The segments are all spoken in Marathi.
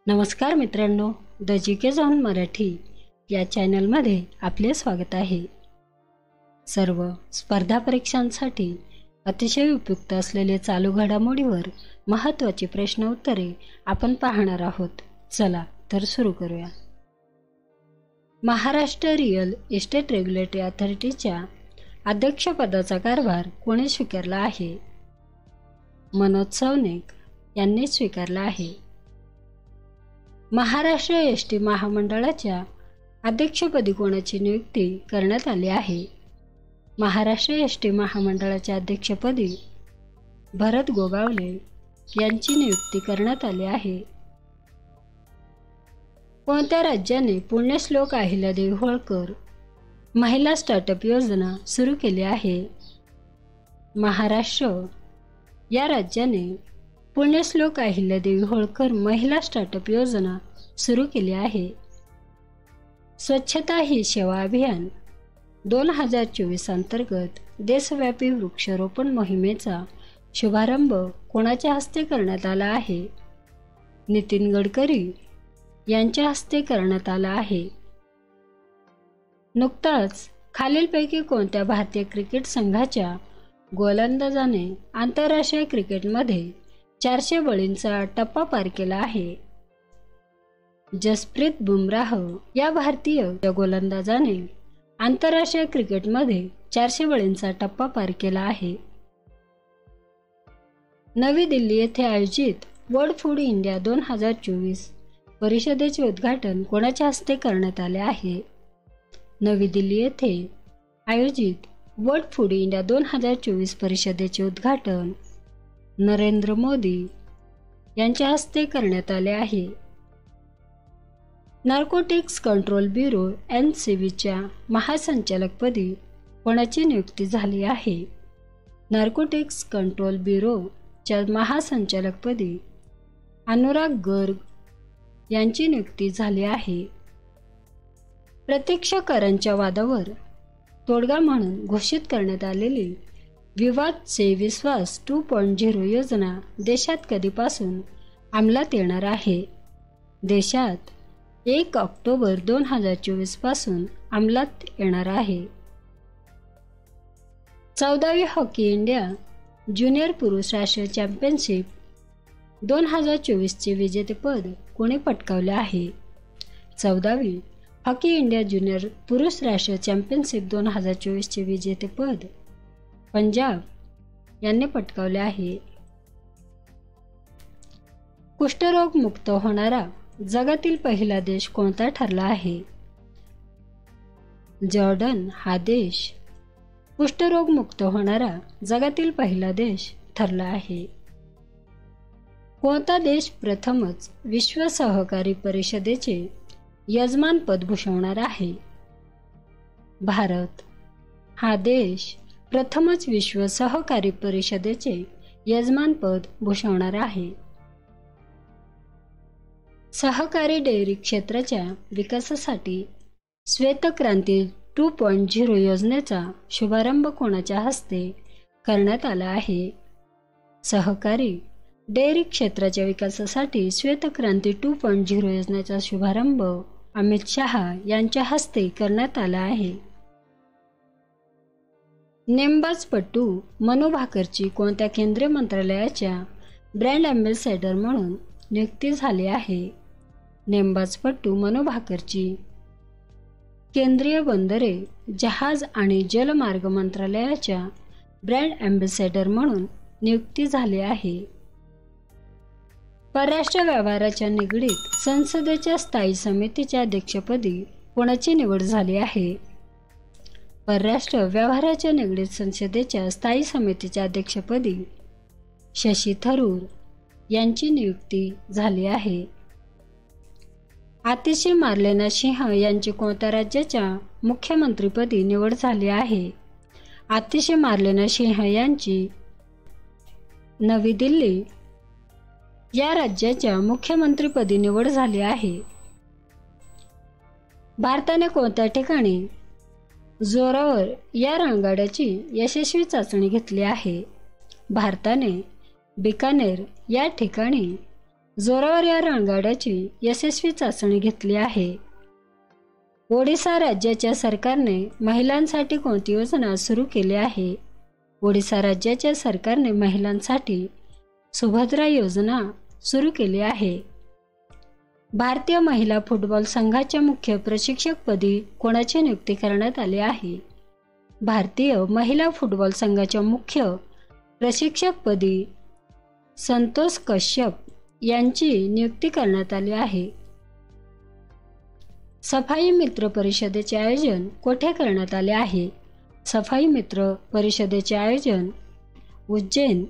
नमस्कार मित्रांनो, द जीके झोन मराठी या चॅनलमध्ये आपले स्वागत आहे। सर्व स्पर्धा परीक्षांसाठी अतिशय उपयुक्त असलेले चालू घडामोडीवर महत्त्वाची प्रश्न उत्तरे आपण पाहणार आहोत। चला तर सुरू करूया। महाराष्ट्र रिअल इस्टेट रेग्युलेटरी अथॉरिटीच्या अध्यक्षपदाचा कारभार कोणी स्वीकारला आहे? मनोज सौनिक यांनी स्वीकारला आहे। महाराष्ट्र एसटी महामंडळाच्या अध्यक्षपदी कोणाची नियुक्ती करण्यात आली आहे? महाराष्ट्र एसटी महामंडळाच्या अध्यक्षपदी भरत गोगावले यांची नियुक्ती करण्यात आली आहे। कोणत्या राज्याने पुण्यश्लोक अहिल्यादेवी होळकर महिला स्टार्टअप योजना सुरू केली आहे? महाराष्ट्र या राज्याने पुण्यश्लोक अहिल्यादेवी होळकर महिला स्टार्टअप योजना सुरू केली आहे। स्वच्छता ही सेवा अभियान 2024 अंतर्गत देशव्यापी वृक्षारोपण मोहिमेचा शुभारंभ कोणाच्या हस्ते करण्यात आला आहे? नितीन गडकरी यांच्या हस्ते करण्यात आला आहे। नुकताच खालीलपैकी कोणत्या भारतीय क्रिकेट संघाच्या गोलंदाजाने आंतरराष्ट्रीय क्रिकेटमध्ये 400 बळींचा टप्पा पार केला आहे? जसप्रीत बुमराह या भारतीय गोलंदाजाने आंतरराष्ट्रीय क्रिकेटमध्ये 400 बळींचा टप्पा पार केला आहे। नवी दिल्ली येथे आयोजित वर्ल्ड फूड इंडिया 2024 परिषदेचे उद्घाटन कोणाच्या हस्ते करण्यात आले आहे? नवी दिल्ली येथे आयोजित वर्ल्ड फूड इंडिया 2024 परिषदेचे उद्घाटन नरेंद्र मोदी यांच्या हस्ते करण्यात आले आहे। नार्कोटिक्स कंट्रोल ब्युरो NCBच्या महासंचालकपदी कोणाची नियुक्ती झाली आहे? नार्कोटिक्स कंट्रोल ब्युरोच्या महासंचालकपदी अनुराग गर्ग यांची नियुक्ती झाली आहे। प्रत्यक्ष करांच्या वादावर तोडगा म्हणून घोषित करण्यात आलेली विवाद से विश्वास 2.0 योजना देशात कधीपासून अंमलात येणार आहे? देशात 1 ऑक्टोबर 2024 पासून अंमलात येणार आहे। 14वी हॉकी इंडिया ज्युनियर पुरुष राष्ट्रीय चॅम्पियनशिप 2024 चे विजेतेपद कोणी पटकावले आहे? 14वी हॉकी इंडिया ज्युनियर पुरुष राष्ट्रीय चॅम्पियनशिप 2024 चे विजेतेपद पंजाब यांनी पटकावले आहे। कुष्ठरोग मुक्त होणारा जगातील पहिला देश कोणता ठरला आहे? जॉर्डन हा देश कुष्ठरोग मुक्त होणारा जगातील पहिला देश ठरला आहे। कोणता देश प्रथमच विश्व सहकारी परिषदेचे यजमानपद भूषवणार आहे? भारत हा देश प्रथमच विश्व सहकारी परिषदेचे यजमानपद भूषवणार आहे। सहकारी डेअरी क्षेत्राच्या विकासासाठी श्वेतक्रांती 2.0 योजनेचा शुभारंभ कोणाच्या हस्ते करण्यात आला आहे? सहकारी डेअरी क्षेत्राच्या विकासासाठी श्वेतक्रांती 2.0 योजनेचा शुभारंभ अमित शहा यांच्या हस्ते करण्यात आला आहे। नेमबाजपटू मनू भाकरची कोणत्या केंद्रीय मंत्रालयाच्या ब्रँड अँबॅसेडर म्हणून नियुक्ती झाली आहे? नेमबाजपटू मनू भाकरची केंद्रीय बंदरे, जहाज आणि जलमार्ग मंत्रालयाच्या ब्रँड अँबॅसेडर म्हणून नियुक्ती झाली आहे। परराष्ट्र व्यवहाराच्या निगडीत संसदेच्या स्थायी समितीच्या अध्यक्षपदी कोणाची निवड झाली आहे? परराष्ट्र व्यवहाराच्या निगडीत संसदेच्या स्थायी समितीच्या अध्यक्षपदी शशी थरूर यांची नियुक्ती झाली आहे। आतिशी मार्लेना सिंह यांची कोणत्या राज्याच्या मुख्यमंत्रीपदी निवड झाली आहे? आतिशी मार्लेना सिंह यांची नवी दिल्ली या राज्याच्या मुख्यमंत्रीपदी निवड झाली आहे। भारताने कोणत्या ठिकाणी जोरावर या रणगाड्याची यशस्वी चाचणी घेतली आहे? भारताने बिकानेर या ठिकाणी जोरावर या रणगाड्याची यशस्वी चाचणी घेतली आहे. ओडिशा राज्याच्या सरकारने महिलांसाठी कोणती योजना सुरू केली आहे? ओडिशा राज्याच्या सरकारने महिलांसाठी सुभद्रा योजना सुरू केली आहे. भारतीय महिला फुटबॉल संघाच्या मुख्य प्रशिक्षकपदी कोणाची नियुक्ती करण्यात आली आहे? भारतीय महिला फुटबॉल संघाच्या मुख्य प्रशिक्षकपदी संतोष कश्यप यांची नियुक्ती करण्यात आली आहे. सफाई मित्र परिषदेचे आयोजन कोठे करण्यात आले आहे? सफाई मित्र परिषदेचे आयोजन उज्जैन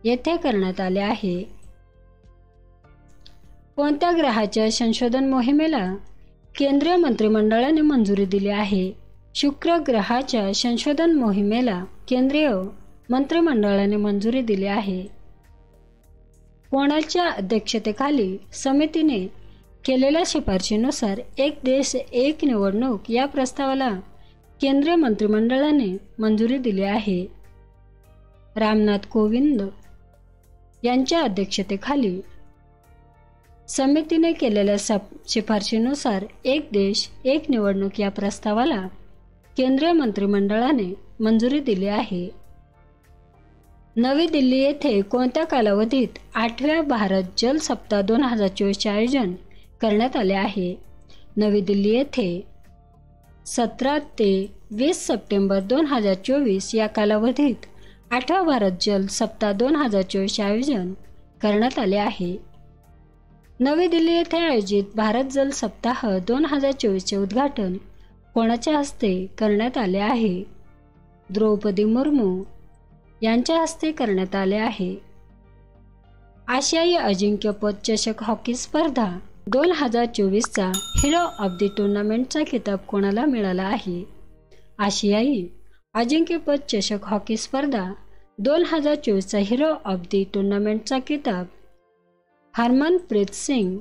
येथे करण्यात आले आहे. कोणत्या ग्रहाच्या संशोधन मोहिमेला केंद्रीय मंत्रिमंडळाने मंजुरी दिली आहे? शुक्र ग्रहाच्या संशोधन मोहिमेला केंद्रीय मंत्रिमंडळाने मंजुरी दिली आहे. कोणाच्या अध्यक्षतेखाली समितीने केलेल्या शिफारशीनुसार एक देश एक निवडणूक या प्रस्तावाला केंद्रीय मंत्रिमंडळाने मंजुरी दिली आहे? रामनाथ कोविंद यांच्या अध्यक्षतेखाली समितीने केलेल्या शिफारशीनुसार एक देश एक निवडणूक या प्रस्तावाला केंद्रीय मंत्रिमंडळाने मंजुरी दिली आहे. नवी दिल्ली येथे कोणत्या कालावधीत 8व्या भारत जल सप्ताह 2024चे आयोजन करण्यात आले आहे? नवी दिल्ली येथे 17 ते 20 सप्टेंबर 2024 या कालावधीत 8वा भारत जल सप्ताह 2024चे आयोजन करण्यात आले आहे. नवी दिल्ली येथे आयोजित भारत जल सप्ताह 2024चे उद्घाटन कोणाच्या हस्ते करण्यात आले आहे? द्रौपदी मुर्मू यांच्या हस्ते करण्यात आले आहे. आशियाई अजिंक्यपद चषक हॉकी स्पर्धा 2024चा हिरो ऑफ द टुर्नामेंटचा किताब कोणाला मिळाला आहे? आशियाई अजिंक्यपद चषक हॉकी स्पर्धा 2024चा हिरो ऑफ द टुर्नामेंटचा किताब हरमनप्रीत सिंग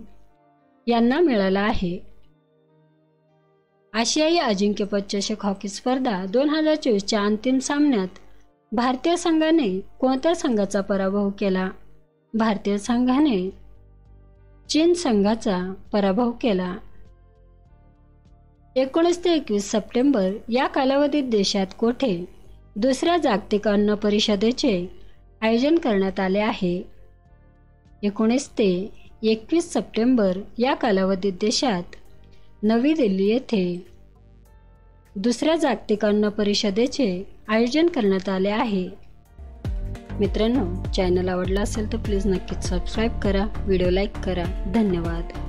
यांना मिळाला आहे. आशियाई अजिंक्यपद चषक हॉकी स्पर्धा 2024च्या अंतिम सामन्यात भारतीय संघाने कोणत्या संघाचा पराभव केला? भारतीय संघाने चीन संघाचा पराभव केला. 19 ते 21 सप्टेंबर या कालावधीत देशात कोठे दुसऱ्या जागतिक अन्न परिषदेचे आयोजन करण्यात आले आहे? 19 ते 21 सप्टेंबर या कालावधीत देशात नवी दिल्ली येथे दुसऱ्या जागतिक अन्न परिषदेचे आयोजन करण्यात आले आहे. मित्रांनो, चॅनल आवडला असेल तर प्लीज नक्कीच सबस्क्राईब करा, व्हिडिओ लाईक करा. धन्यवाद.